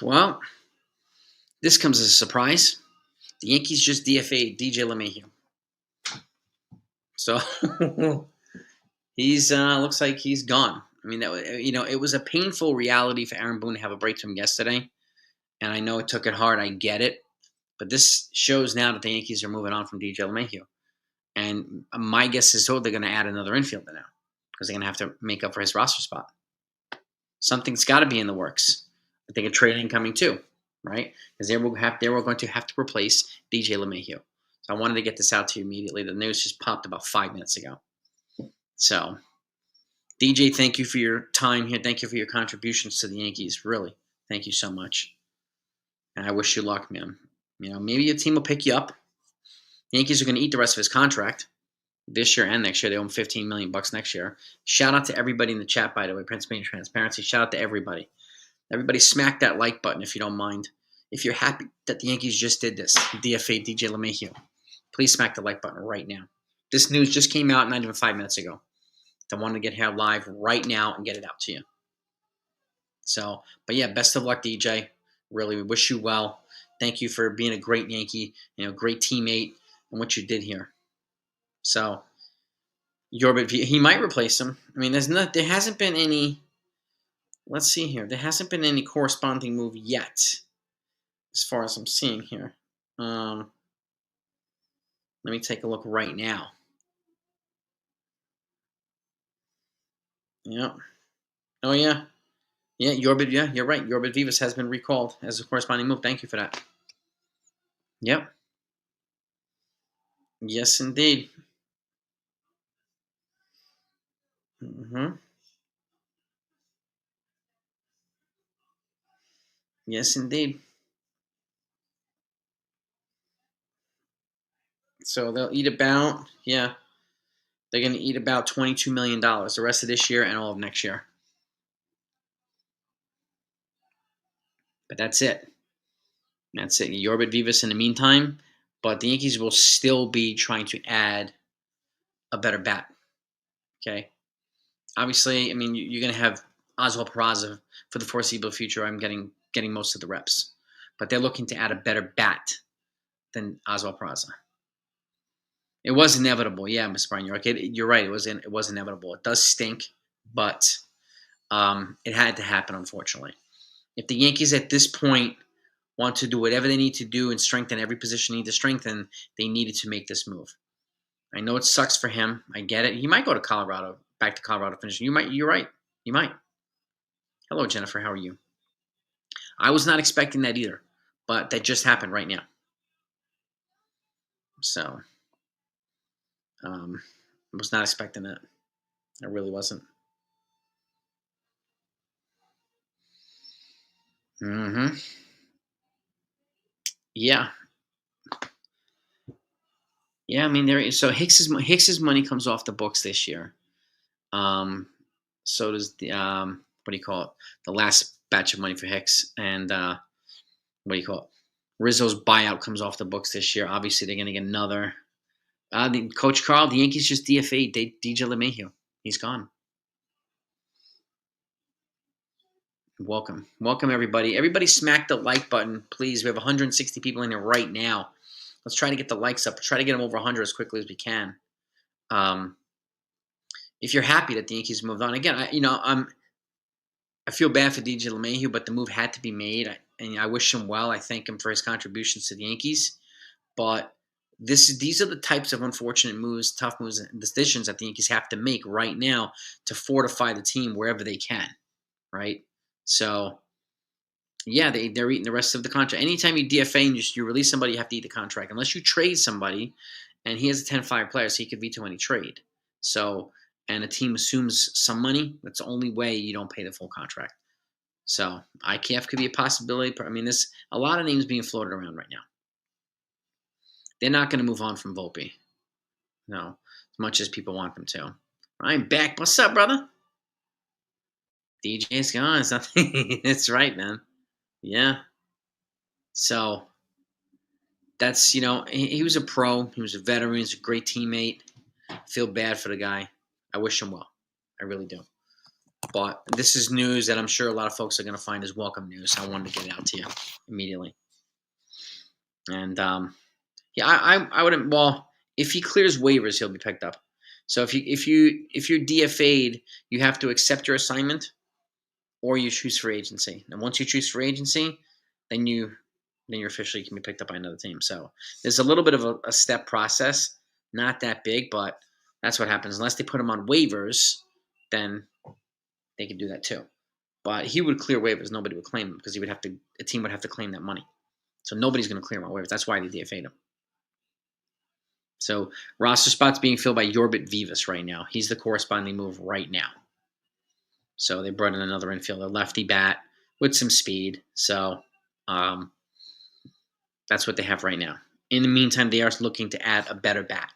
Well, this comes as a surprise. The Yankees just DFA DJ LeMahieu. So he's looks like he's gone. I mean, it was a painful reality for Aaron Boone to have a break to him yesterday, and I know it took it hard. I get it, but this shows now that the Yankees are moving on from DJ LeMahieu, and my guess is they're going to add another infielder now because they're going to have to make up for his roster spot. Something's got to be in the works. I think a trade incoming too, right? Because they were going to have to replace DJ LeMahieu. So I wanted to get this out to you immediately. The news just popped about 5 minutes ago. So, DJ, thank you for your time here. Thank you for your contributions to the Yankees. Really, thank you so much. And I wish you luck, man. Maybe your team will pick you up. The Yankees are going to eat the rest of his contract this year and next year. They owe him $15 million next year. Shout out to everybody in the chat, by the way. Pennsylvania Transparency. Shout out to everybody. Everybody smack that like button if you don't mind. If you're happy that the Yankees just did this, DFA DJ LeMahieu, please smack the like button right now. This news just came out not even 5 minutes ago. I wanted to get here live right now and get it out to you. So, but yeah, best of luck, DJ. Really, we wish you well. Thank you for being a great Yankee, great teammate, and what you did here. So, he might replace him. I mean, there hasn't been any. Let's see here. There hasn't been any corresponding move yet, as far as I'm seeing here. Let me take a look right now. Yep. Oh, yeah. Yeah, Yorbit, yeah, you're right. Yorbit Vivas has been recalled as a corresponding move. Thank you for that. Yep. Yes, indeed. Mm-hmm. Yes, indeed. So they'll eat about, they're going to eat about $22 million the rest of this year and all of next year. But that's it. That's it. Yorbit Vivas in the meantime. But the Yankees will still be trying to add a better bat. Okay? Obviously, I mean, you're going to have Oswald Peraza for the foreseeable future. I'm getting most of the reps. But they're looking to add a better bat than Oswald Peraza. It was inevitable. Yeah, Ms. Bryan, you're right. It was inevitable. It does stink, but it had to happen, unfortunately. If the Yankees at this point want to do whatever they need to do and strengthen every position they need to strengthen, they needed to make this move. I know it sucks for him. I get it. He might go to Colorado, back to Colorado finishing. You're right. You might. Hello, Jennifer. How are you? I was not expecting that either, but that just happened right now. So, I was not expecting that. I really wasn't. Mm-hmm. Yeah. Yeah, I mean, so Hicks's money comes off the books this year. So does the what do you call it? The last batch of money for Hicks, and what do you call it? Rizzo's buyout comes off the books this year. Obviously, they're going to get another. Coach Carl, the Yankees just DFA'd DJ LeMahieu. He's gone. Welcome everybody. Everybody, smack the like button, please. We have 160 people in here right now. Let's try to get the likes up. Try to get them over 100 as quickly as we can. If you're happy that the Yankees moved on, again, I feel bad for DJ LeMahieu, but the move had to be made, and I wish him well. I thank him for his contributions to the Yankees, but these are the types of unfortunate moves, tough moves, and decisions that the Yankees have to make right now to fortify the team wherever they can, right? So, yeah, they're eating the rest of the contract. Anytime you DFA and you release somebody, you have to eat the contract. Unless you trade somebody, and he has a 10-5 player, so he could veto any trade. So, and a team assumes some money, that's the only way you don't pay the full contract. So, IKF could be a possibility. I mean, there's a lot of names being floated around right now. They're not going to move on from Volpe. No, as much as people want them to. I'm back. What's up, brother? DJ's gone. It's nothing. That's right, man. Yeah. So that's, he was a pro. He was a veteran. He's a great teammate. I feel bad for the guy. I wish him well. I really do. But this is news that I'm sure a lot of folks are going to find as welcome news. So I wanted to get it out to you immediately. And yeah, I wouldn't. Well, if he clears waivers, he'll be picked up. So if you're DFA'd, you have to accept your assignment, or you choose free agency. And once you choose free agency, then you're officially can be picked up by another team. So there's a little bit of a step process, not that big, but that's what happens. Unless they put him on waivers, then they could do that too. But he would clear waivers. Nobody would claim him because a team would have to claim that money. So nobody's going to clear him on waivers. That's why they DFA'd him. So roster spots being filled by Yorbit Vivas right now. He's the corresponding move right now. So they brought in another infielder, lefty bat with some speed. So that's what they have right now. In the meantime, they are looking to add a better bat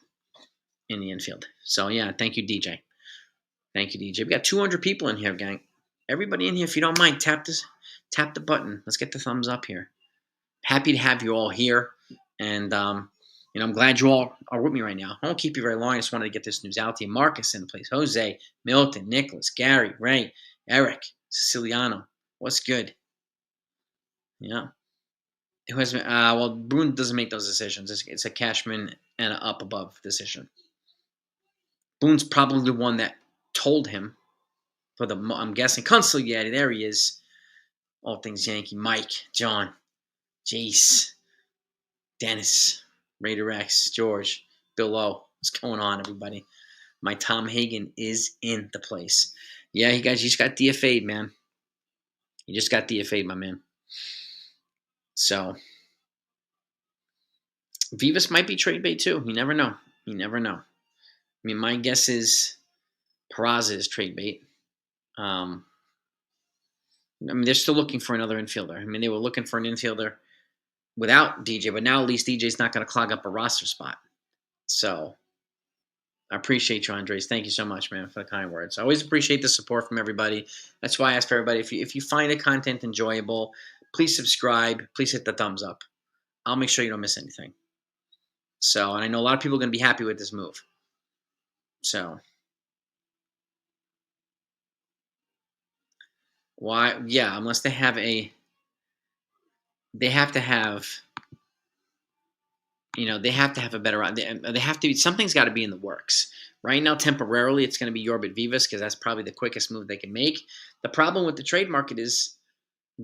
in the infield. So yeah, thank you, DJ. Thank you, DJ. We got 200 people in here, gang. Everybody in here, if you don't mind, tap the button. Let's get the thumbs up here. Happy to have you all here, and I'm glad you all are with me right now. I won't keep you very long. I just wanted to get this news out to you. Marcus in the place. Jose, Milton, Nicholas, Gary, Ray, Eric, Siciliano. What's good? Yeah. Who has been, well, Boone doesn't make those decisions. It's a Cashman and an up above decision. Boone's probably the one that told him I'm guessing, Consigliere. There he is. All things Yankee. Mike, John, Jace, Dennis, Raider X, George, Bill O. What's going on, everybody? My Tom Hagen is in the place. Yeah, you guys, you just got DFA'd, man. You just got DFA'd, my man. So, Vivas might be trade bait, too. You never know. You never know. I mean, my guess is Peraza is trade bait. I mean, they're still looking for another infielder. I mean, they were looking for an infielder without DJ, but now at least DJ's not going to clog up a roster spot. So, I appreciate you, Andres. Thank you so much, man, for the kind words. I always appreciate the support from everybody. That's why I ask for everybody, if you find the content enjoyable, please subscribe. Please hit the thumbs up. I'll make sure you don't miss anything. So, and I know a lot of people are going to be happy with this move. So, why? Yeah, unless they have they have to have, they have to have a better, they have to be, something's got to be in the works. Right now, temporarily, it's going to be Yorbit Vivas because that's probably the quickest move they can make. The problem with the trade market is,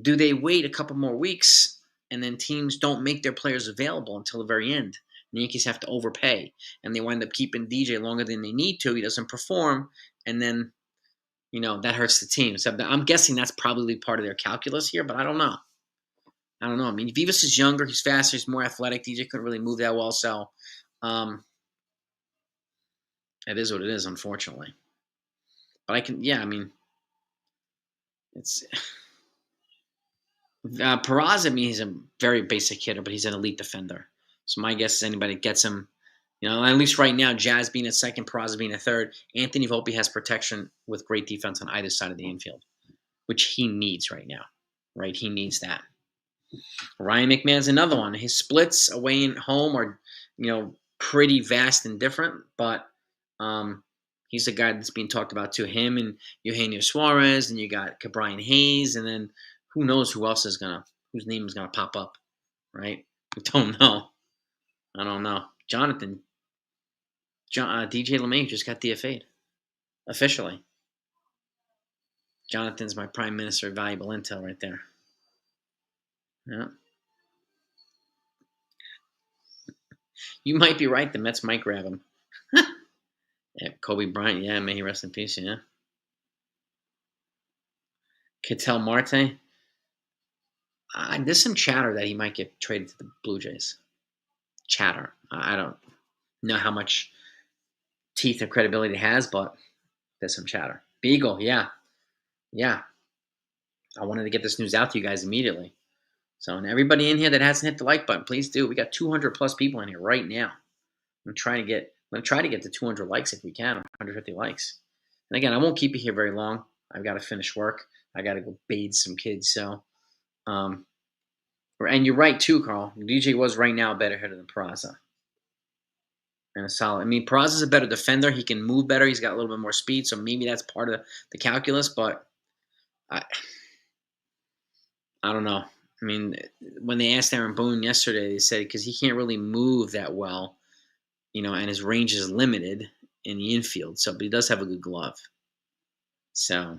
do they wait a couple more weeks and then teams don't make their players available until the very end? The Yankees have to overpay, and they wind up keeping DJ longer than they need to. He doesn't perform, and then, that hurts the team. So I'm guessing that's probably part of their calculus here, but I don't know. I mean, Vivas is younger. He's faster. He's more athletic. DJ couldn't really move that well, so it is what it is, unfortunately. But it's Peraza. I mean, he's a very basic hitter, but he's an elite defender. So my guess is anybody that gets him, at least right now, Jazz being a second, Peraza being a third. Anthony Volpe has protection with great defense on either side of the infield, which he needs right now. Right, he needs that. Ryan McMahon's another one. His splits away and home are, pretty vast and different, but he's a guy that's being talked about too. Him and Eugenio Suarez, and you got Cabrian Hayes, and then who knows whose name is gonna pop up, right? We don't know. I don't know. DJ LeMahieu just got DFA'd officially. Jonathan's my prime minister of valuable intel right there. Yeah. You might be right. The Mets might grab him. Yeah, Kobe Bryant. Yeah, may he rest in peace. Yeah. Ketel Marte. There's some chatter that he might get traded to the Blue Jays. Chatter. I don't know how much teeth or credibility it has, but there's some chatter. Beagle. Yeah. Yeah. I wanted to get this news out to you guys immediately. So, and everybody in here that hasn't hit the like button, please do. We got 200 plus people in here right now. I'm going to try to get to 200 likes if we can, 150 likes. And again, I won't keep you here very long. I've got to finish work. I got to go bathe some kids. So, and you're right too, Carl. DJ was right now a better hitter than Peraza. and a solid. I mean, Peraza is a better defender. He can move better. He's got a little bit more speed, so maybe that's part of the calculus. But I, I don't know. I mean, when they asked Aaron Boone yesterday, they said because he can't really move that well, and his range is limited in the infield. So, but he does have a good glove. So,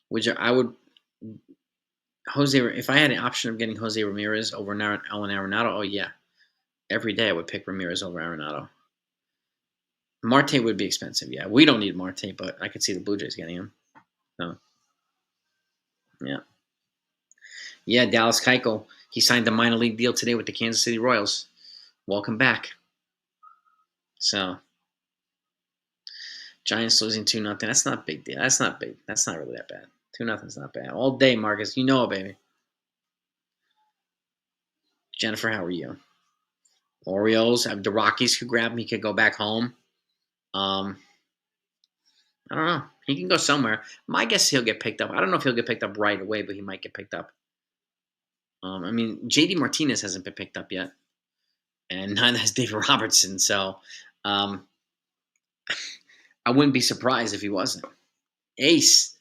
which I would Jose. If I had an option of getting Jose Ramirez over Alan Arenado, oh yeah, every day I would pick Ramirez over Arenado. Marte would be expensive. Yeah, we don't need Marte, but I could see the Blue Jays getting him. So, yeah. Yeah, Dallas Keuchel. He signed a minor league deal today with the Kansas City Royals. Welcome back. So, Giants losing 2-0. That's not a big deal. That's not big. That's not really that bad. 2-0 is not bad. All day, Marcus. You know it, baby. Jennifer, how are you? Orioles. The Rockies could grab him. He could go back home. I don't know. He can go somewhere. My guess is he'll get picked up. I don't know if he'll get picked up right away, but he might get picked up. I mean, JD Martinez hasn't been picked up yet, and neither has David Robertson. So, I wouldn't be surprised if he wasn't. Ace,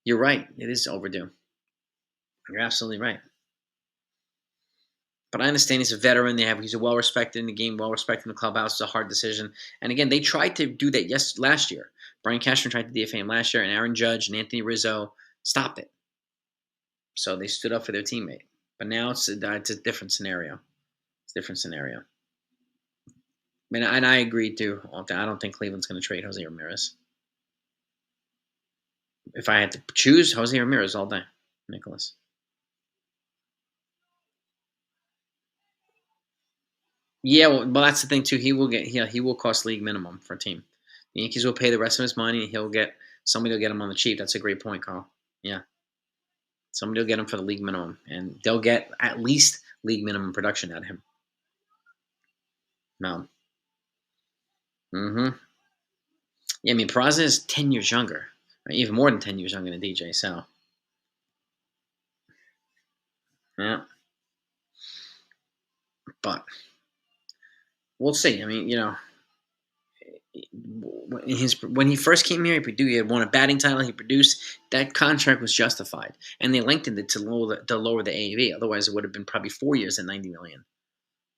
you're right. It is overdue. You're absolutely right. But I understand he's a veteran. He's a well respected in the game, well respected in the clubhouse. It's a hard decision. And again, they tried to do that last year. Brian Cashman tried to DFA him last year, and Aaron Judge and Anthony Rizzo stopped it. So they stood up for their teammate. But now it's a different scenario. It's a different scenario. I mean, and I agree too. I don't think Cleveland's going to trade Jose Ramirez. If I had to choose, Jose Ramirez all day, Nicholas. Yeah, well, that's the thing too. He will cost league minimum for a team. The Yankees will pay the rest of his money. Somebody will get him on the cheap. That's a great point, Carl. Yeah, somebody will get him for the league minimum, and they'll get at least league minimum production out of him. No. Mm-hmm. Yeah, I mean, Peraza is 10 years younger, right? Even more than 10 years younger than DJ. So, yeah, but we'll see. I mean, when he first came here, he had won a batting title. He produced. That contract was justified, and they lengthened it to lower the AAV. Otherwise, it would have been probably 4 years at $90 million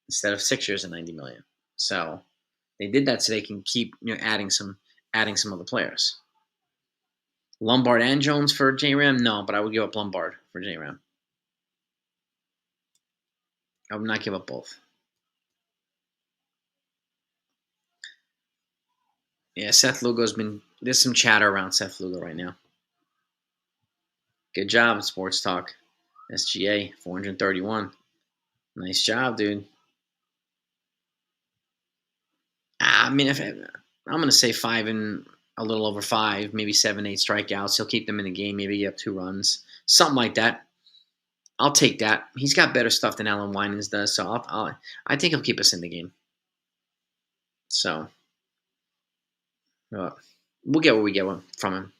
instead of 6 years at $90 million. So they did that so they can keep adding some other players. Lombard and Jones for J Ram? No, but I would give up Lombard for J Ram. I would not give up both. Yeah, Seth Lugo's there's some chatter around Seth Lugo right now. Good job, Sports Talk. SGA, 431. Nice job, dude. I mean, I'm going to say 5 and a little over 5, maybe 7, 8 strikeouts. He'll keep them in the game. Maybe get up 2 runs, something like that. I'll take that. He's got better stuff than Alan Winans does, so I think he'll keep us in the game. So we'll get what we get from him.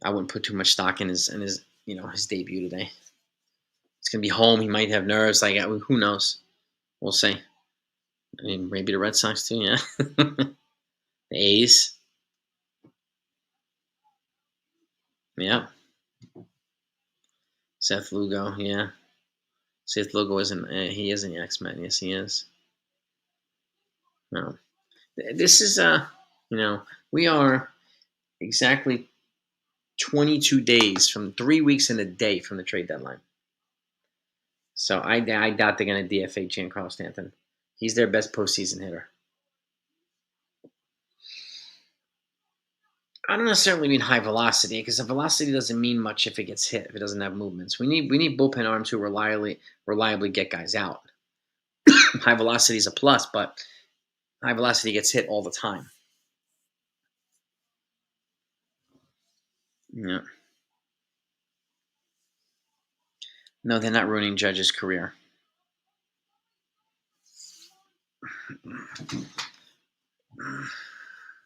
I wouldn't put too much stock in his debut today. It's gonna be home. He might have nerves. Who knows? We'll see. I mean, maybe the Red Sox too. Yeah, the A's. Yeah. Seth Lugo. Yeah. Seth Lugo isn't. He is an X-Men. Yes, he is. No. This is we are exactly 22 days from 3 weeks and a day from the trade deadline. So I doubt they're going to DFA Giancarlo Stanton. He's their best postseason hitter. I don't necessarily mean high velocity because the velocity doesn't mean much if it gets hit, if it doesn't have movements. We need bullpen arms who reliably get guys out. High velocity is a plus, but high velocity gets hit all the time. Yeah. No, they're not ruining Judge's career.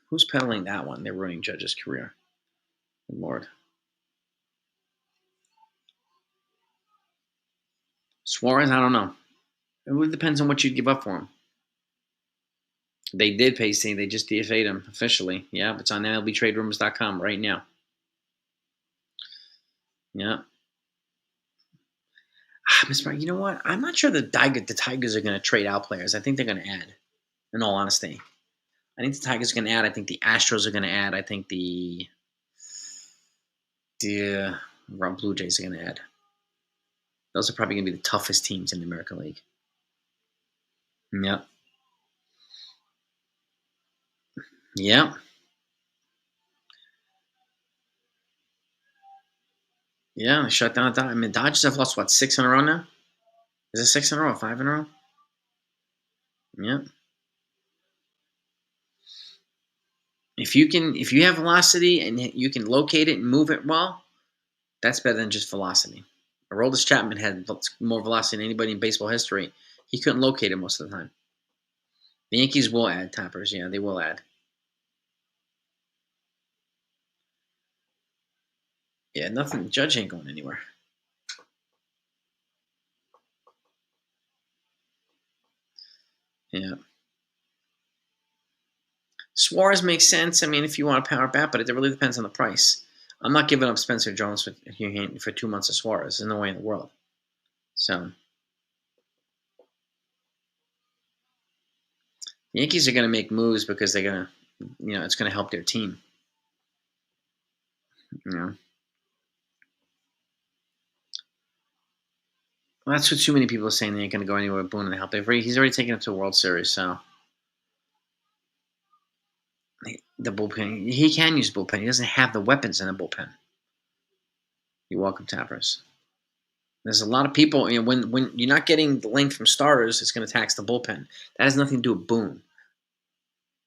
Who's peddling that one? They're ruining Judge's career. Good Lord. Suarez, I don't know. It really depends on what you'd give up for him. They did pay Sting. They just DFA'd him officially. Yeah, it's on MLBTradeRumors.com right now. Yeah. You know what? I'm not sure the Tigers are going to trade out players. I think they're going to add, in all honesty. I think the Tigers are going to add. I think the Astros are going to add. I think the Blue Jays are going to add. Those are probably going to be the toughest teams in the American League. Yep. Yep. Yeah, they shut down. I mean, Dodgers have lost, what, 6 in a row now? Is it 6 in a row or 5 in a row? Yep. If you have velocity and you can locate it and move it well, that's better than just velocity. Aroldis Chapman had more velocity than anybody in baseball history. He couldn't locate it most of the time. The Yankees will add toppers. Yeah, they will add. Yeah, nothing. Judge ain't going anywhere. Yeah. Suarez makes sense. I mean, if you want a power bat, but it really depends on the price. I'm not giving up Spencer Jones for 2 months of Suarez. There's no way in the world. So the Yankees are going to make moves because they're going to, it's going to help their team. Well, that's what too many people are saying. They ain't going to go anywhere with Boone and help. He's already taken it to a World Series, so the bullpen. He can use bullpen. He doesn't have the weapons in the bullpen. You're welcome, Tappers. There's a lot of people. When you're not getting the length from starters, it's going to tax the bullpen. That has nothing to do with Boone.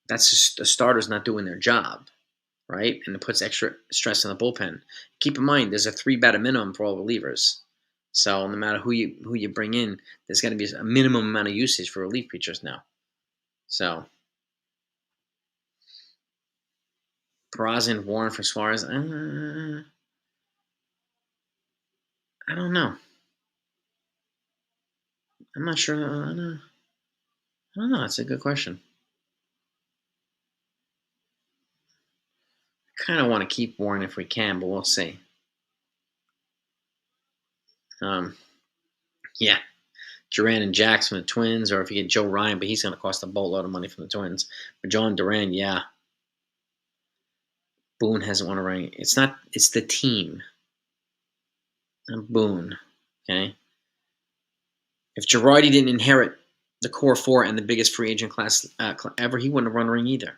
That's just the starters not doing their job, right? And it puts extra stress on the bullpen. Keep in mind, there's a 3 batter minimum for all relievers. So no matter who you bring in, there's going to be a minimum amount of usage for relief pitchers now. So Peraza and Warren for Suarez. I don't know. I'm not sure. I don't know. That's a good question. Kind of want to keep Warren if we can, but we'll see. Yeah, Duran and Jax from the Twins, or if you get Joe Ryan, but he's going to cost a boatload of money from the Twins. But John Duran, yeah. Boone hasn't won a ring. It's the team. Not Boone. Okay. If Girardi didn't inherit the core 4 and the biggest free agent class ever, he wouldn't have won a ring either.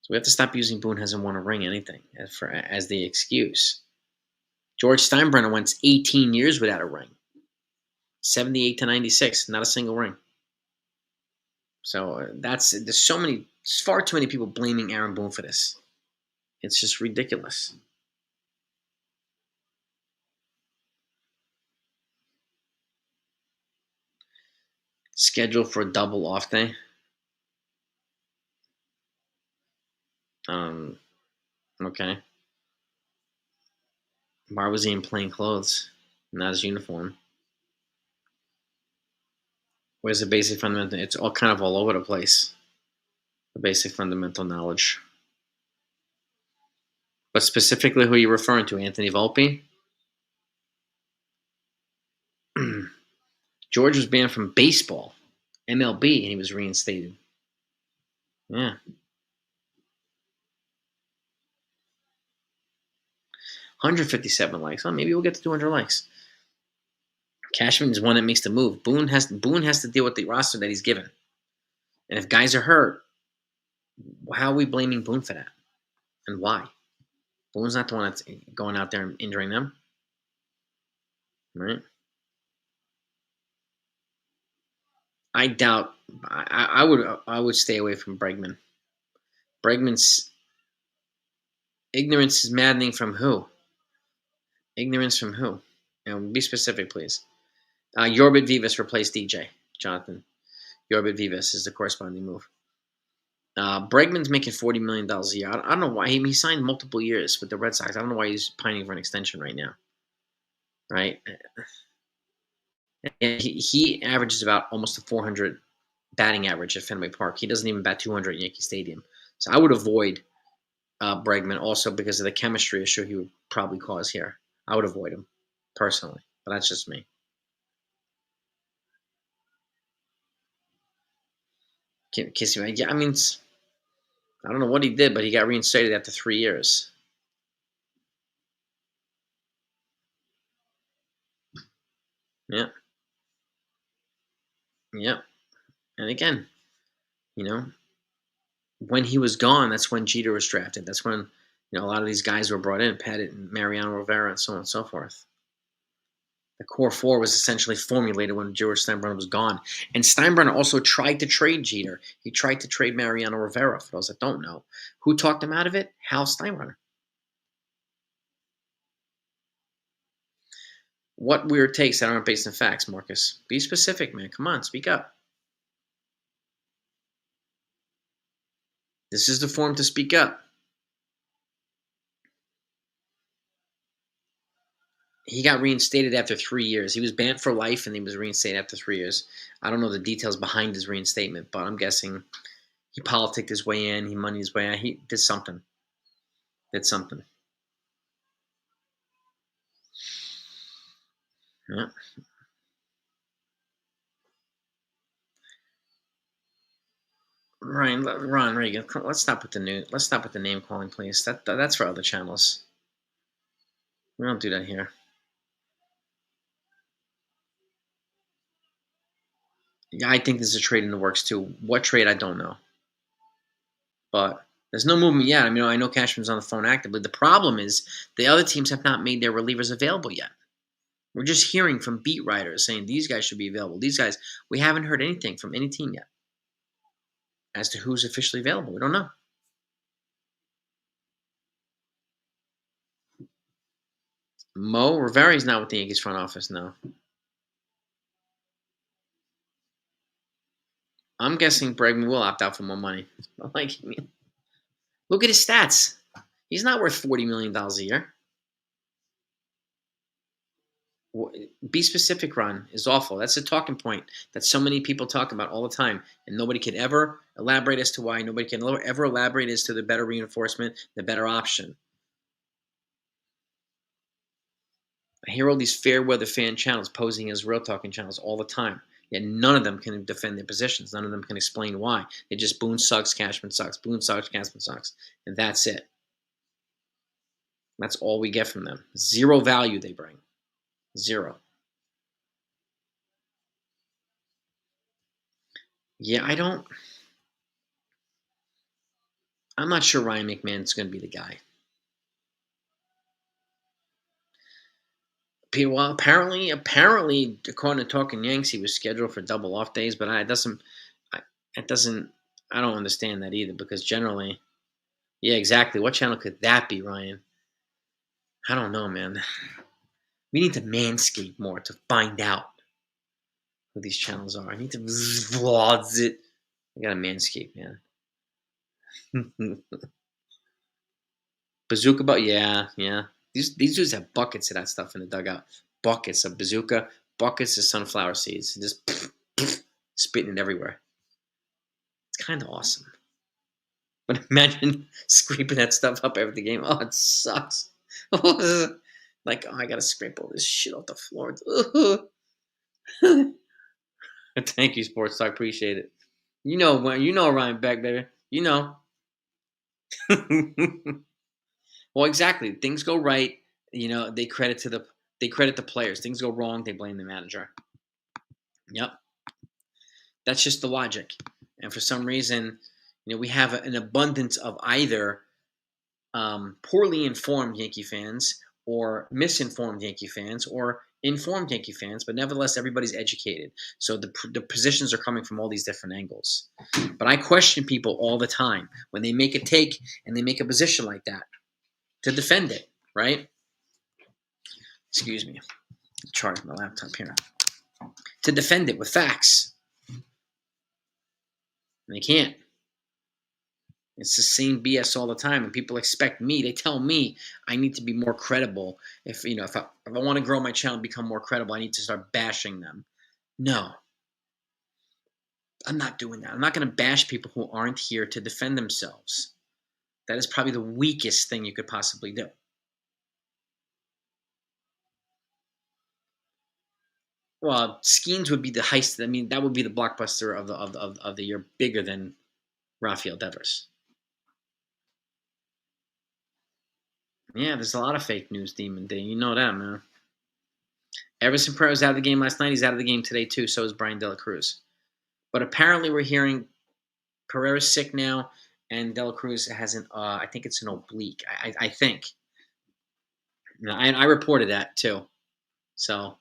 So we have to stop using Boone hasn't won a ring anything as the excuse. George Steinbrenner went 18 years without a ring. 78 to 96, not a single ring. So there's far too many people blaming Aaron Boone for this. It's just ridiculous. Scheduled for a double off day. Okay. Why was he in plain clothes? Not his uniform. Where's the basic fundamental? It's all kind of all over the place. The basic fundamental knowledge. But specifically, who are you referring to? Anthony Volpe? George was banned from baseball, MLB, and he was reinstated. Yeah. 157 likes. Well, maybe we'll get to 200 likes. Cashman is one that makes the move. Boone has to deal with the roster that he's given. And if guys are hurt, how are we blaming Boone for that? And why? Boone's not the one that's going out there and injuring them. Right? I doubt. I would stay away from Bregman. Bregman's ignorance is maddening from who? Ignorance from who? Be specific, please. Yorbit Vivas replaced DJ, Jonathan. Yorbit Vivas is the corresponding move. Bregman's making $40 million a year. I don't know why. He signed multiple years with the Red Sox. I don't know why he's pining for an extension right now. Right? And he averages about almost a 400 batting average at Fenway Park. He doesn't even bat 200 at Yankee Stadium. So I would avoid Bregman also because of the chemistry issue he would probably cause here. I would avoid him personally, but that's just me. Kissing, yeah, I mean, I don't know what he did, but he got reinstated after 3 years. Yeah, yeah. And again, you know, when he was gone, that's when Jeter was drafted. That's when, a lot of these guys were brought in, Pettit and Mariano Rivera and so on and so forth. The core four was essentially formulated when George Steinbrenner was gone. And Steinbrenner also tried to trade Jeter. He tried to trade Mariano Rivera, for those that don't know. Who talked him out of it? Hal Steinbrenner. What weird takes that aren't based in facts, Marcus? Be specific, man. Come on, speak up. This is the forum to speak up. He got reinstated after 3 years. He was banned for life, and he was reinstated after 3 years. I don't know the details behind his reinstatement, but I'm guessing he politicked his way in. He moneyed his way out. He did something. Yeah. Ron Reagan. Let's stop with the news. Let's stop with the name calling, please. That's for other channels. We don't do that here. Yeah, I think there's a trade in the works too. What trade? I don't know. But there's no movement yet. I mean, I know Cashman's on the phone actively. The problem is the other teams have not made their relievers available yet. We're just hearing from beat writers saying these guys should be available. These guys, we haven't heard anything from any team yet as to who's officially available. We don't know. Mo Rivera's not with the Yankees front office now. I'm guessing Bregman will opt out for more money. Look at his stats. He's not worth $40 million a year. Be specific, Ron, is awful. That's a talking point that so many people talk about all the time, and nobody can ever elaborate as to why. Nobody can ever elaborate as to the better reinforcement, the better option. I hear all these fair weather fan channels posing as real talking channels all the time, yet none of them can defend their positions. None of them can explain why. They just Boone sucks, Cashman sucks, Boone sucks, Cashman sucks, and that's it. That's all we get from them. Zero value they bring. Zero. Yeah, I'm not sure Ryan McMahon's going to be the guy. Well, apparently, according to Talking Yanks, he was scheduled for double off days, but I don't understand that either because generally, yeah, exactly. What channel could that be, Ryan? I don't know, man. We need to manscape more to find out who these channels are. I need to vlogs it. I gotta manscape, man. Bazooka, but yeah. These dudes have buckets of that stuff in the dugout. Buckets of bazooka, buckets of sunflower seeds, just spitting it everywhere. It's kind of awesome. But imagine scraping that stuff up every game. Oh, it sucks. Like, I gotta scrape all this shit off the floor. Thank you, Sports Talk. Appreciate it. Ryan Beck, baby. You know. Well, exactly. Things go right. They credit the players. Things go wrong, they blame the manager. Yep. That's just the logic. And for some reason, we have an abundance of either poorly informed Yankee fans or misinformed Yankee fans or informed Yankee fans, but nevertheless, everybody's educated. So the positions are coming from all these different angles. But I question people all the time when they make a take and they make a position like that to defend it, right? Excuse me. Charge my laptop here. To defend it with facts. And they can't. It's the same BS all the time, and people expect me. They tell me I need to be more credible. If I want to grow my channel and become more credible, I need to start bashing them. No, I'm not doing that. I'm not going to bash people who aren't here to defend themselves. That is probably the weakest thing you could possibly do. Well, Skeens would be the heist. I mean, that would be the blockbuster of the year, bigger than Rafael Devers. Yeah, there's a lot of fake news, Demon Day. You know that, man. Everson Pereira was out of the game last night. He's out of the game today, too. So is Brian De La Cruz. But apparently we're hearing Pereira's sick now, and De La Cruz has an, I think it's an oblique. I think. I reported that, too. So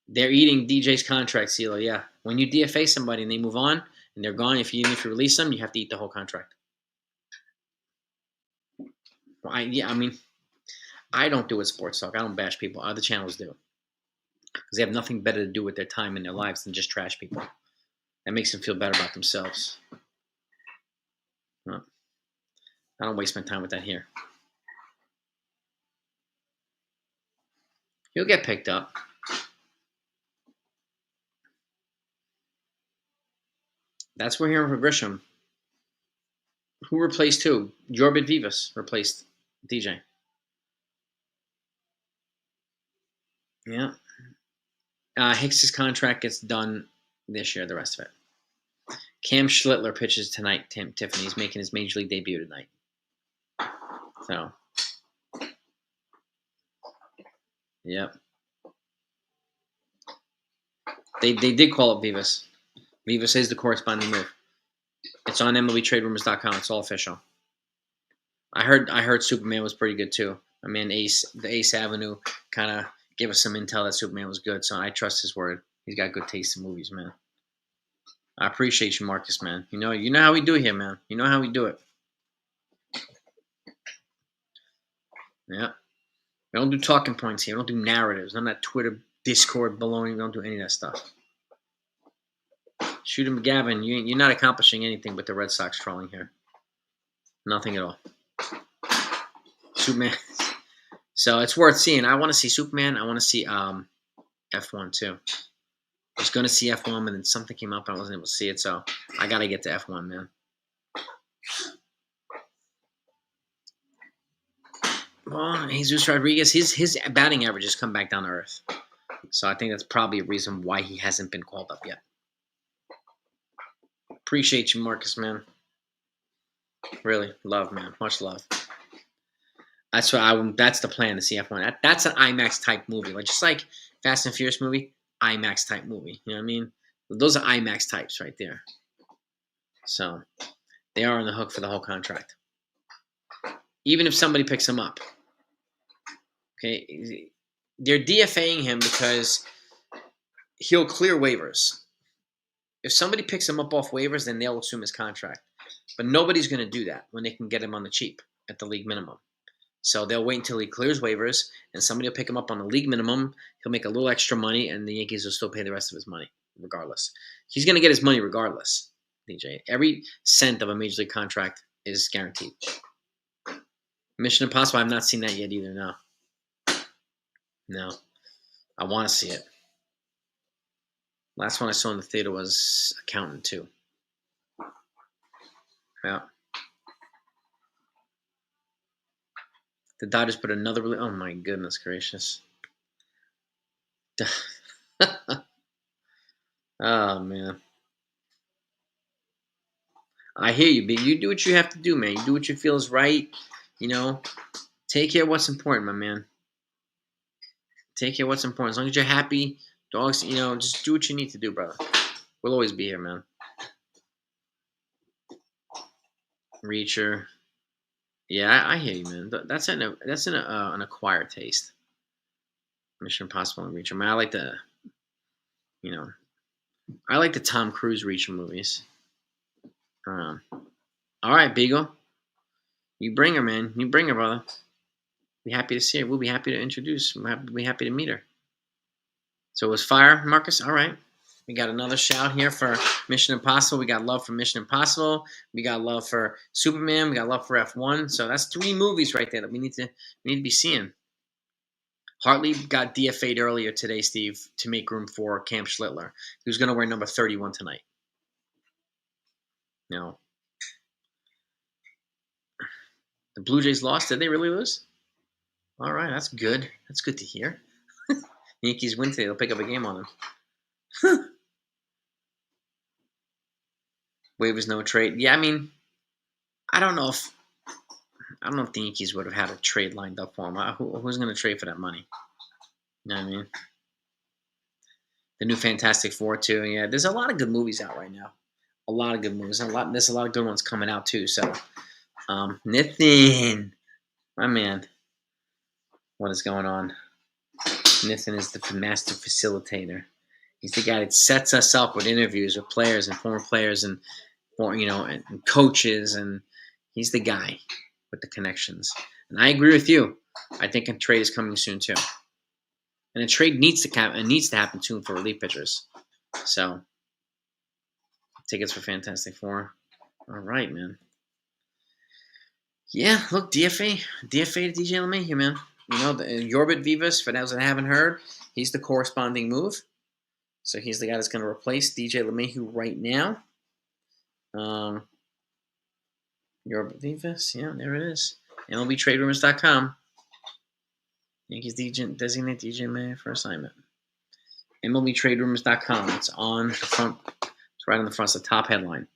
they're eating DJ's contract, CeeLo. Yeah. When you DFA somebody and they move on and they're gone, if you release them, you have to eat the whole contract. Well, I don't do it sports talk. I don't bash people. Other channels do. Because they have nothing better to do with their time in their lives than just trash people. That makes them feel better about themselves. Well, I don't waste my time with that here. He'll get picked up. That's where here for Grisham. Who replaced who? Jorbit Vivas replaced DJ. Yeah. Hicks's contract gets done this year, the rest of it. Cam Schlittler pitches tonight, Tiffany. He's making his Major League debut tonight. So, yep. They did call up Vivas. Vivas is the corresponding move. It's on MLBTradeRumors.com. It's all official. I heard Superman was pretty good too. I mean, the Ace Avenue kind of gave us some intel that Superman was good, so I trust his word. He's got good taste in movies, man. I appreciate you, Marcus, man. You know how we do it here, man. You know how we do it. Yeah. We don't do talking points here. We don't do narratives. None of that Twitter, Discord, baloney. We don't do any of that stuff. Shooter McGavin, you're not accomplishing anything with the Red Sox trolling here. Nothing at all. Superman. So it's worth seeing. I want to see Superman. I want to see F1 too. I was going to see F1, and then something came up and I wasn't able to see it, so I got to get to F1, man. Well, Jesus Rodriguez, his batting average has come back down to earth. So I think that's probably a reason why he hasn't been called up yet. Appreciate you, Marcus, man. Really, love, man. Much love. That's the plan to see F1. That's an IMAX type movie, just like Fast and Furious movie, IMAX type movie. You know what I mean? Those are IMAX types right there. So they are on the hook for the whole contract, even if somebody picks him up. Okay, they're DFAing him because he'll clear waivers. If somebody picks him up off waivers, then they'll assume his contract. But nobody's going to do that when they can get him on the cheap at the league minimum. So they'll wait until he clears waivers, and somebody will pick him up on the league minimum. He'll make a little extra money, and the Yankees will still pay the rest of his money, regardless. He's going to get his money regardless, DJ. Every cent of a Major League contract is guaranteed. Mission Impossible, I've not seen that yet either, no. No. I want to see it. Last one I saw in the theater was Accountant 2. Yeah. The Dodgers put another... Oh, my goodness gracious. Oh, man. I hear you, but you do what you have to do, man. You do what you feel is right. Take care of what's important, my man. Take care of what's important. As long as you're happy, dogs, just do what you need to do, brother. We'll always be here, man. Reacher. Yeah, I hear you, man. That's an acquired taste. Mission Impossible and Reacher. Man, I like the Tom Cruise Reacher movies. All right, Beagle. You bring her, man. You bring her, brother. Be happy to see her. We'll be happy to introduce. We'll be happy to meet her. So it was fire, Marcus? All right. We got another shout here for Mission Impossible. We got love for Mission Impossible. We got love for Superman. We got love for F1. So that's 3 movies right there that we need to be seeing. Hartley got DFA'd earlier today, Steve, to make room for Cam Schlittler, who's going to wear number 31 tonight. No. The Blue Jays lost. Did they really lose? All right, that's good. That's good to hear. Yankees win today. They'll pick up a game on them. Waivers, no trade. Yeah, I mean, I don't know if the Yankees would have had a trade lined up for him. Who's going to trade for that money? You know what I mean? The new Fantastic Four too. Yeah, there's a lot of good movies out right now. A lot of good movies. There's a lot of good ones coming out too. So, Nathan, my man, what is going on? Nathan is the master facilitator. He's the guy that sets us up with interviews with players and former players and coaches, and he's the guy with the connections. And I agree with you. I think a trade is coming soon too. And a trade needs to happen soon for relief pitchers. So, tickets for Fantastic Four. All right, man. Yeah, look, DFA to DJ LeMahieu, man. You know, Yorbit Vivas, for those that haven't heard, he's the corresponding move. So he's the guy that's going to replace DJ LeMahieu right now. Yorbit Vivas, yeah, there it is. MLBTradeRumors.com. Yankees designate DJ LeMahieu for assignment. MLBTradeRumors.com. It's on the front. It's right on the front. It's the top headline.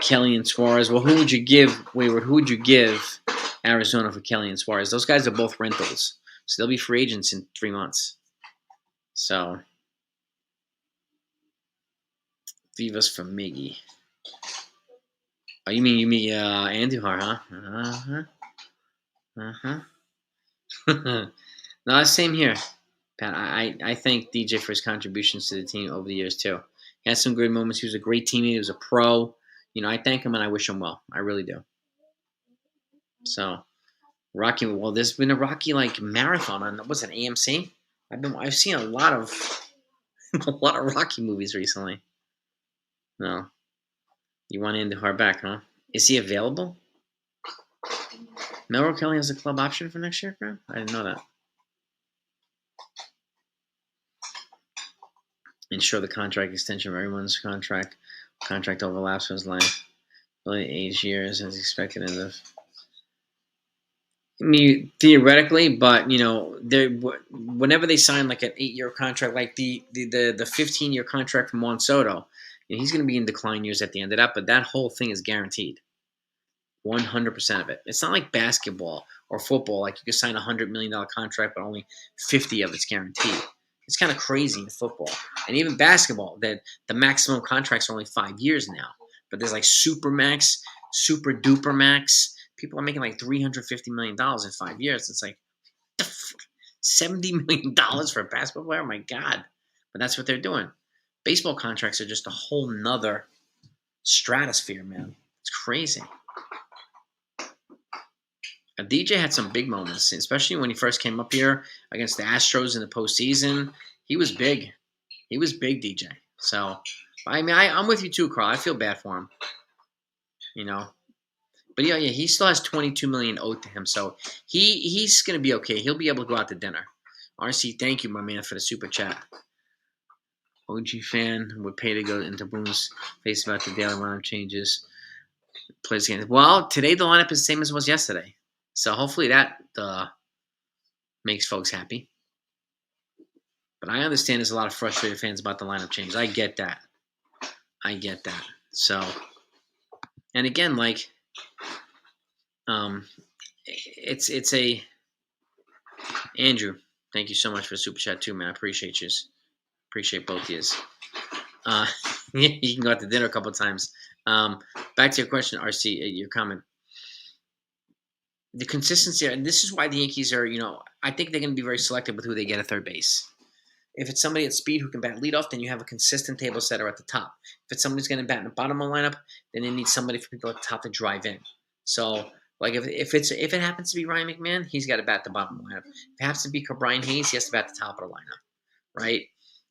Kelly and Suarez. Well, who would you give, Wayward? Who would you give Arizona for Kelly and Suarez? Those guys are both rentals, so they'll be free agents in 3 months. So, Vivas for Miggy. Oh, you mean Andujar, huh? No, same here, Pat. I thank DJ for his contributions to the team over the years too. He had some great moments. He was a great teammate. He was a pro. You know, I thank him and I wish him well. I really do. So, Rocky. Well, there's been a Rocky marathon on what's it, AMC? I've seen a lot of Rocky movies recently. No, you want Andujar back, huh? Is he available? Melrose Kelly has a club option for next year, bro? I didn't know that. Ensure the contract extension of everyone's contract. Contract overlaps with his life. Only 8 years as expected in the. I mean, theoretically, but whenever they sign like an 8-year contract, like the 15-year contract from Juan Soto, he's going to be in decline years at the end of that. But that whole thing is guaranteed, 100% of it. It's not like basketball or football. Like you can sign a $100 million contract, but only 50 of it's guaranteed. It's kind of crazy in football. And even basketball, that the maximum contracts are only 5 years now. But there's like super max, super duper max. People are making like $350 million in 5 years. It's like $70 million for a basketball player? Oh my God. But that's what they're doing. Baseball contracts are just a whole nother stratosphere, man. It's crazy. DJ had some big moments, especially when he first came up here against the Astros in the postseason. He was big. He was big, DJ. So, I mean, I'm with you too, Carl. I feel bad for him. But yeah, he still has $22 million owed to him, so he's gonna be okay. He'll be able to go out to dinner. RC, thank you, my man, for the super chat. OG fan would pay to go into Boom's face about the daily lineup changes. Plays again. Well, today the lineup is the same as it was yesterday. So hopefully that makes folks happy. But I understand there's a lot of frustrated fans about the lineup changes. I get that. So, and again, it's a Andrew. Thank you so much for the super chat too, man. I appreciate you. Appreciate both of you. You can go out to dinner a couple of times. Back to your question, RC, your comment. The consistency, and this is why the Yankees are, I think they're going to be very selective with who they get at third base. If it's somebody at speed who can bat leadoff, then you have a consistent table setter at the top. If it's somebody who's going to bat in the bottom of the lineup, then they need somebody for people at the top to drive in. So, if it happens to be Ryan McMahon, he's got to bat the bottom of the lineup. If it happens to be Brian Hayes, he has to bat the top of the lineup, right?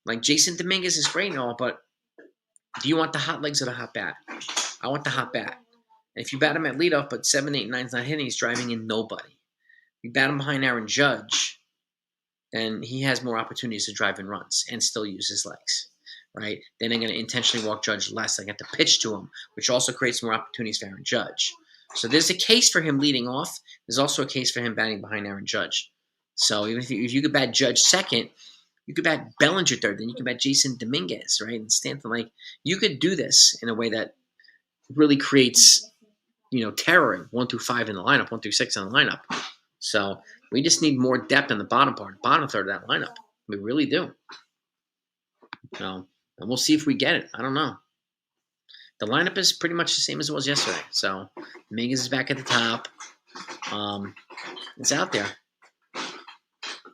Like Jason Dominguez is great and all, but do you want the hot legs or the hot bat? I want the hot bat. And if you bat him at leadoff, but 7, 8, 9's not hitting, he's driving in nobody. If you bat him behind Aaron Judge, then he has more opportunities to drive in runs and still use his legs, right? Then they're going to intentionally walk Judge less. They get to pitch to him, which also creates more opportunities for Aaron Judge. So there's a case for him leading off. There's also a case for him batting behind Aaron Judge. So even if you could bat Judge second, you could bat Bellinger third, then you could bat Jason Dominguez, right? And Stanton, like, you could do this in a way that really creates, terror 1 through 5 in the lineup, 1 through 6 in the lineup. So we just need more depth in the bottom third of that lineup. We really do. So, and we'll see if we get it. I don't know. The lineup is pretty much the same as it was yesterday. So Dominguez is back at the top. It's out there.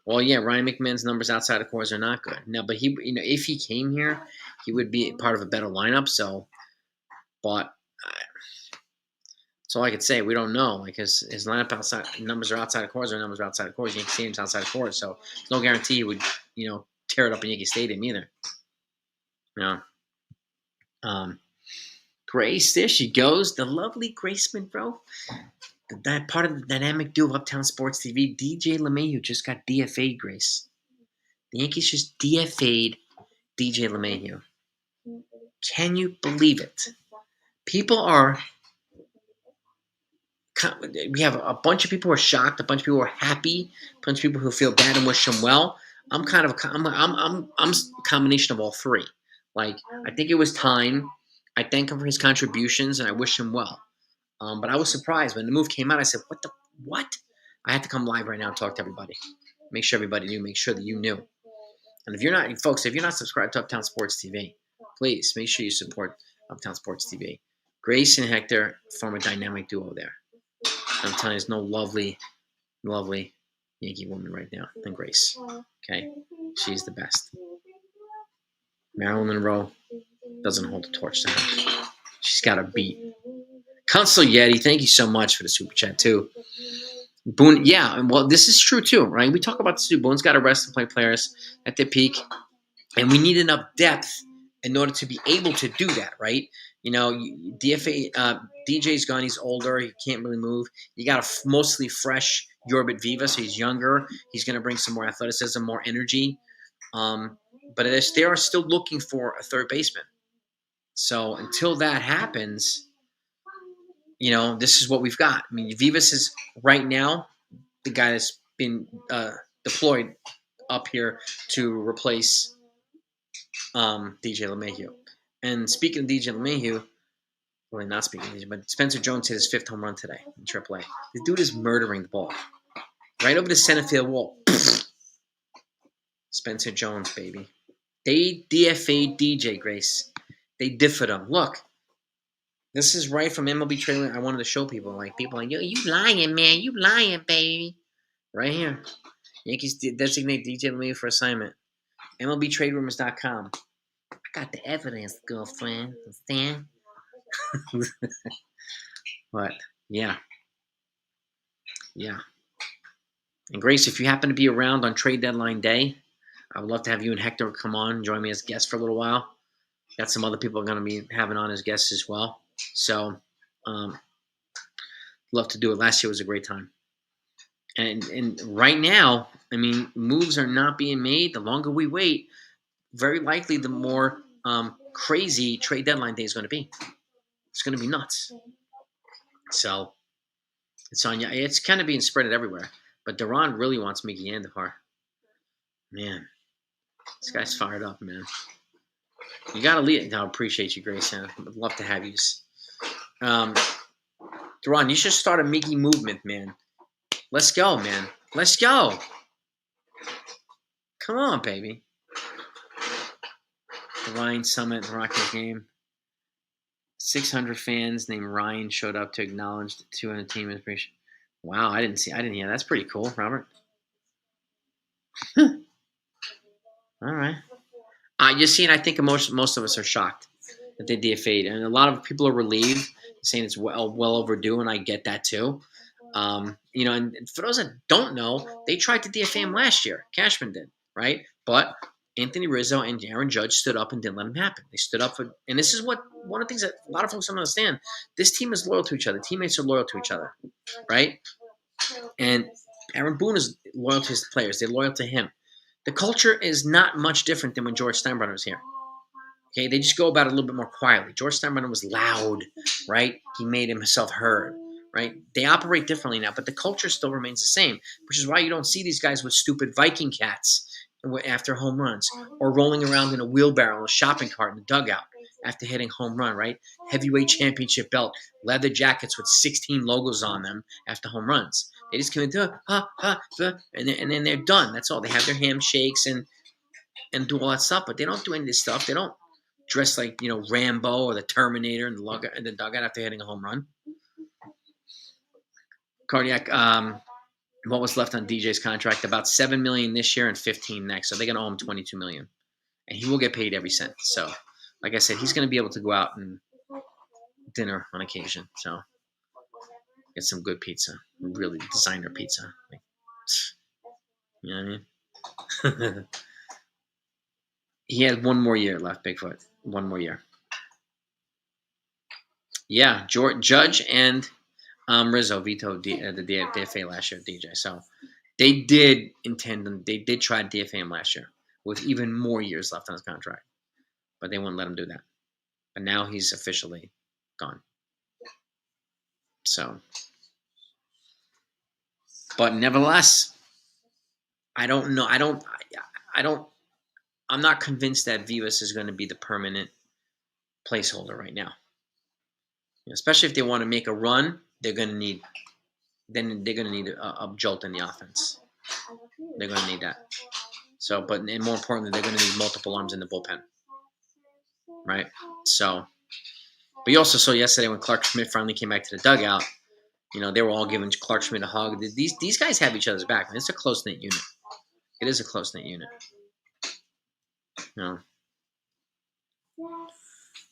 Well, yeah, Ryan McMahon's numbers outside of Coors are not good. No, but he, if he came here, he would be part of a better lineup. So, but that's all I could say. We don't know. Like his lineup numbers are outside of Coors, or numbers are outside of Coors. Yankee Stadium's outside of Coors, so there's no guarantee he would, tear it up in Yankee Stadium either. Grace, there she goes, the lovely Grace Monroe. That part of the dynamic duo of Uptown Sports TV, DJ LeMahieu just got DFA'd, Grace. The Yankees just DFA'd DJ LeMahieu. Can you believe it? We have a bunch of people who are shocked, a bunch of people who are happy, a bunch of people who feel bad and wish him well. I'm a combination of all three. Like, I think it was time. I thank him for his contributions, and I wish him well. But I was surprised when the move came out. I said, what? I had to come live right now and talk to everybody. Make sure everybody knew. Make sure that you knew. And if you're not subscribed to Uptown Sports TV, please make sure you support Uptown Sports TV. Grace and Hector form a dynamic duo there. I'm telling you, there's no lovely, lovely Yankee woman right now than Grace. Okay? She's the best. Marilyn Monroe doesn't hold the torch to her. She's got a beat. Consul Yeti, thank you so much for the super chat, too. Boone, yeah, well, this is true, too, right? We talk about this, too. Boone's got to rest and play players at their peak, and we need enough depth in order to be able to do that, right? DFA, DJ's gone. He's older. He can't really move. You got a mostly fresh Yorbit Viva, so he's younger. He's going to bring some more athleticism, more energy. But they are still looking for a third baseman. So until that happens, this is what we've got. I mean, Vivas is right now the guy that's been deployed up here to replace DJ LeMahieu. And speaking of DJ LeMahieu, well, not speaking of DJ, but Spencer Jones hit his 5th home run today in AAA. The dude is murdering the ball. Right over the center field wall. Spencer Jones, baby. They DFA'd DJ, Grace. They differed him. Look. This is right from MLB Trailer. I wanted to show people. Like, people are like, yo, you lying, man. You lying, baby. Right here. Yankees designate DJ LeMahieu for assignment. MLBTradeRumors.com. I got the evidence, girlfriend. Understand? But, yeah. Yeah. And Grace, if you happen to be around on trade deadline day, I would love to have you and Hector come on and join me as guests for a little while. Got some other people going to be having on as guests as well. So, love to do it. Last year was a great time. And right now, I mean, moves are not being made. The longer we wait, very likely the more crazy trade deadline day is going to be. It's going to be nuts. So, it's kind of being spread everywhere. But Duran really wants Mickey Andahar. Man, this guy's fired up, man. You got to lead. I appreciate you, Grace. I'd love to have you. Duran, you should start a Mickey movement, man. Let's go, man. Let's go. Come on, baby. The Ryan Summit, the Rockies game. 600 fans named Ryan showed up to acknowledge the 200 team appreciation. Wow, I didn't hear. That's pretty cool, Robert. All right. You're seeing, I think most of us are shocked that they DFA'd. And a lot of people are relieved, saying it's well overdue, and I get that too. And for those that don't know, they tried to DFA him last year. Cashman did, right? But Anthony Rizzo and Aaron Judge stood up and didn't let him happen. They stood up for, and this is what one of the things that a lot of folks don't understand. This team is loyal to each other. Teammates are loyal to each other, right? And Aaron Boone is loyal to his players. They're loyal to him. The culture is not much different than when George Steinbrenner was here. Okay, they just go about it a little bit more quietly. George Steinbrenner was loud, right? He made himself heard, right? They operate differently now, but the culture still remains the same, which is why you don't see these guys with stupid Viking cats after home runs, or rolling around in a wheelbarrow, a shopping cart in the dugout after hitting home run, right? Heavyweight championship belt, leather jackets with 16 logos on them after home runs. They just come into and then they're done. That's all. They have their handshakes and do all that stuff, but they don't do any of this stuff. They don't dress like, Rambo or the Terminator in the dugout after hitting a home run. Cardiac, what was left on DJ's contract? About $7 million this year and $15 million next. So they're gonna owe him $22 million, and he will get paid every cent. So, like I said, he's gonna be able to go out and dinner on occasion. So, get some good pizza, really designer pizza. Like, you know what I mean? He had one more year left, Bigfoot. One more year. Yeah, Judge and Rizzo vetoed the DFA last year, DJ. So they did they did try to DFA him last year with even more years left on his contract, but they wouldn't let him do that. But now he's officially gone. So, but nevertheless, I don't know. I'm not convinced that Vivas is going to be the permanent placeholder right now. Especially if they want to make a run, they're going to need a jolt in the offense. They're going to need that. So, and more importantly, they're going to need multiple arms in the bullpen, right? So, but you also saw yesterday when Clark Schmidt finally came back to the dugout, they were all giving Clark Schmidt a hug. These guys have each other's back, man. It's a close-knit unit. It is a close-knit unit.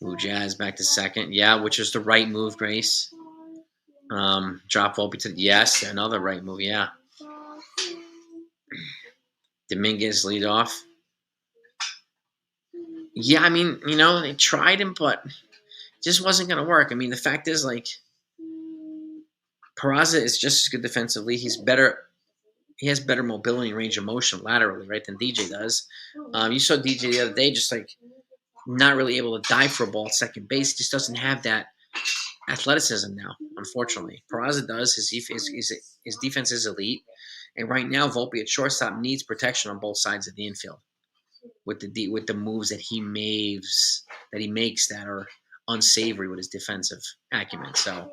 Ooh, Jazz back to second. Yeah, which is the right move, Grace. Drop Volpe to yes, another right move. Yeah. Dominguez lead off. Yeah, I mean, they tried him, but it just wasn't going to work. I mean, the fact is, Peraza is just as good defensively. He's better. He has better mobility and range of motion laterally, right, than DJ does. You saw DJ the other day, just not really able to dive for a ball at second base. He just doesn't have that athleticism now, unfortunately. Peraza does. His defense is elite. And right now, Volpe at shortstop needs protection on both sides of the infield with the moves that he makes that are unsavory with his defensive acumen. So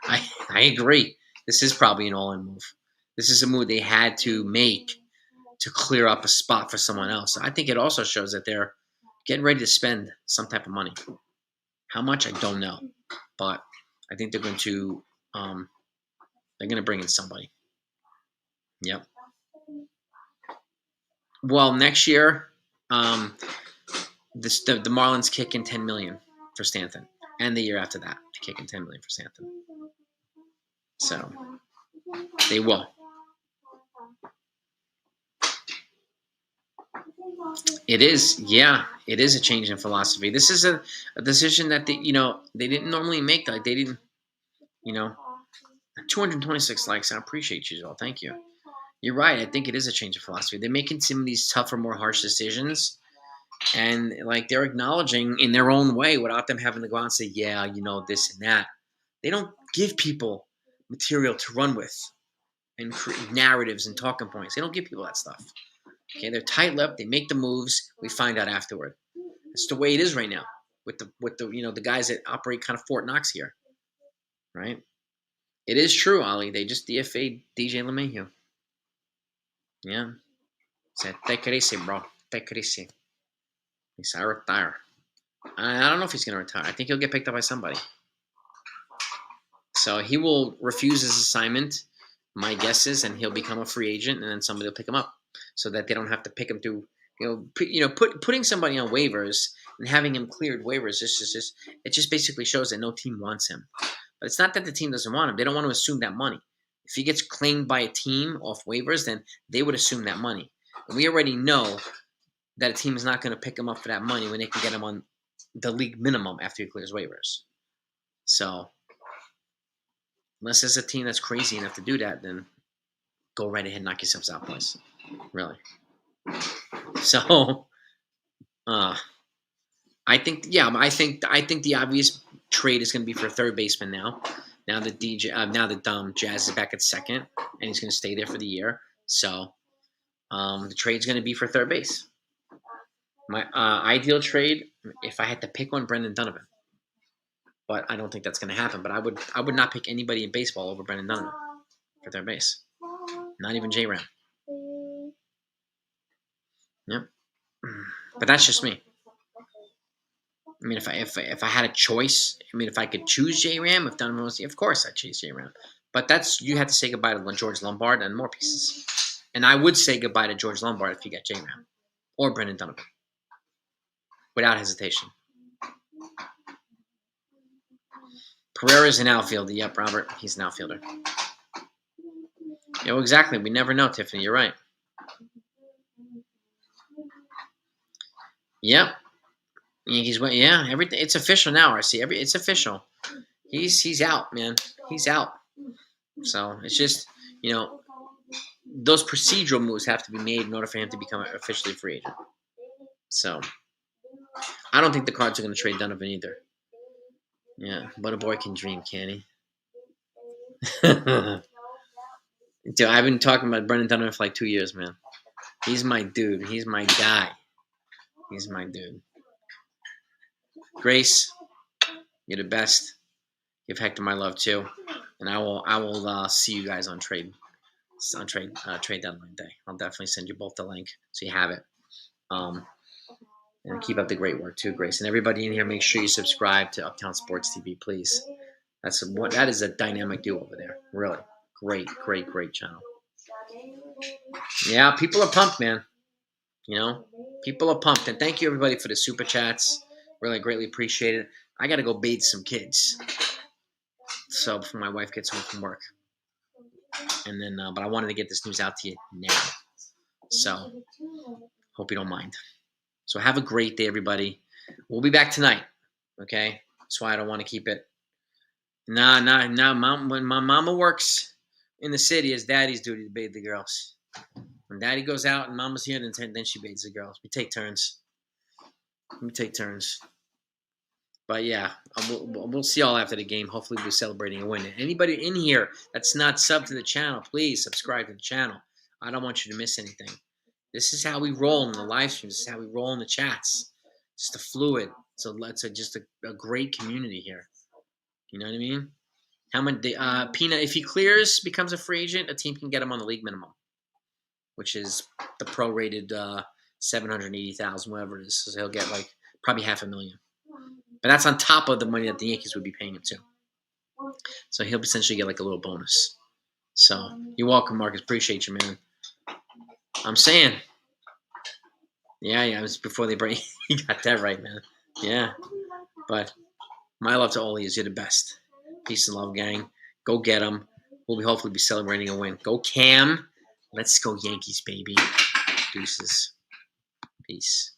I agree. This is probably an all-in move. This is a move they had to make to clear up a spot for someone else. I think it also shows that they're getting ready to spend some type of money. How much, I don't know. But I think they're going to bring in somebody. Yep. Well, next year, the Marlins kick in $10 million for Stanton, and the year after that, they kick in $10 million for Stanton. So they will. It is, yeah. It is a change in philosophy. This is a decision that they didn't normally make. They didn't, 226 likes. I appreciate you all. Thank you. You're right. I think it is a change of philosophy. They're making some of these tougher, more harsh decisions, and they're acknowledging in their own way without them having to go out and say, yeah, this and that. They don't give people material to run with and create narratives and talking points. They don't give people that stuff. Okay, they're tight-lipped. They make the moves. We find out afterward. That's the way it is right now with the guys that operate kind of Fort Knox here, right? It is true, Ali. They just DFA'd DJ LeMahieu. Yeah. Said, take it easy, bro. Take it easy. He said, I retire. I don't know if he's going to retire. I think he'll get picked up by somebody. So he will refuse his assignment, my guess is, and he'll become a free agent, and then somebody will pick him up so that they don't have to pick him through, putting somebody on waivers and having him cleared waivers. It just basically shows that no team wants him. But it's not that the team doesn't want him. They don't want to assume that money. If he gets claimed by a team off waivers, then they would assume that money. And we already know that a team is not going to pick him up for that money when they can get him on the league minimum after he clears waivers. So, unless there's a team that's crazy enough to do that, then go right ahead and knock yourselves out, boys. Really. So, I think the obvious trade is going to be for a third baseman now. Now that Jazz is back at second, and he's going to stay there for the year. So, the trade's going to be for third base. My ideal trade, if I had to pick one, Brendan Donovan. But I don't think that's going to happen. But I would not pick anybody in baseball over Brendan Donovan for third base. Not even J-Ram. Yep. But that's just me. I mean, if I had a choice, I mean, if I could choose J-Ram, if Donovan was, of course I'd choose J-Ram. But you have to say goodbye to George Lombard and more pieces. And I would say goodbye to George Lombard if you get J-Ram or Brendan Donovan, without hesitation. Pereira's an outfielder. Yep, Robert, he's an outfielder. Yeah, well, exactly. We never know, Tiffany. You're right. Yep. Yankees went. Yeah, everything. It's official now. I see. It's official. He's out, man. He's out. So it's just, those procedural moves have to be made in order for him to become officially free agent. So I don't think the Cards are going to trade Donovan either. Yeah, but a boy can dream, can he? Dude, I've been talking about Brendan Donovan for like 2 years, man. He's my dude. He's my guy. He's my dude. Grace, you're the best. Give Hector my love too, and I will see you guys on trade deadline day. I'll definitely send you both the link so you have it. And keep up the great work too, Grace, and everybody in here. Make sure you subscribe to Uptown Sports TV, please. That is a dynamic duo over there. Really great channel. Yeah, people are pumped, man. People are pumped, and thank you everybody for the super chats. Really greatly appreciate it. I got to go bathe some kids, so before my wife gets home from work, and then but I wanted to get this news out to you now, so hope you don't mind. So have a great day, everybody. We'll be back tonight, okay? That's why I don't want to keep it. Nah. When my mama works in the city, it's daddy's duty to bathe the girls. When daddy goes out and mama's here, then she bathes the girls. We take turns. But yeah, we'll see y'all after the game. Hopefully we'll be celebrating a win. Anybody in here that's not subbed to the channel, please subscribe to the channel. I don't want you to miss anything. This is how we roll in the live streams. This is how we roll in the chats. Just a fluid. It's just a great community here. You know what I mean? How many? Peanut, if he clears, becomes a free agent, a team can get him on the league minimum, which is the prorated $780,000, whatever it is. So he'll get like probably $500,000. But that's on top of the money that the Yankees would be paying him too. So he'll essentially get like a little bonus. So you're welcome, Marcus. Appreciate you, man. I'm saying. Yeah, it was before they break. You got that right, man. Yeah. But my love to all of you. You're the best. Peace and love, gang. Go get them. We'll hopefully be celebrating a win. Go Cam. Let's go Yankees, baby. Deuces. Peace.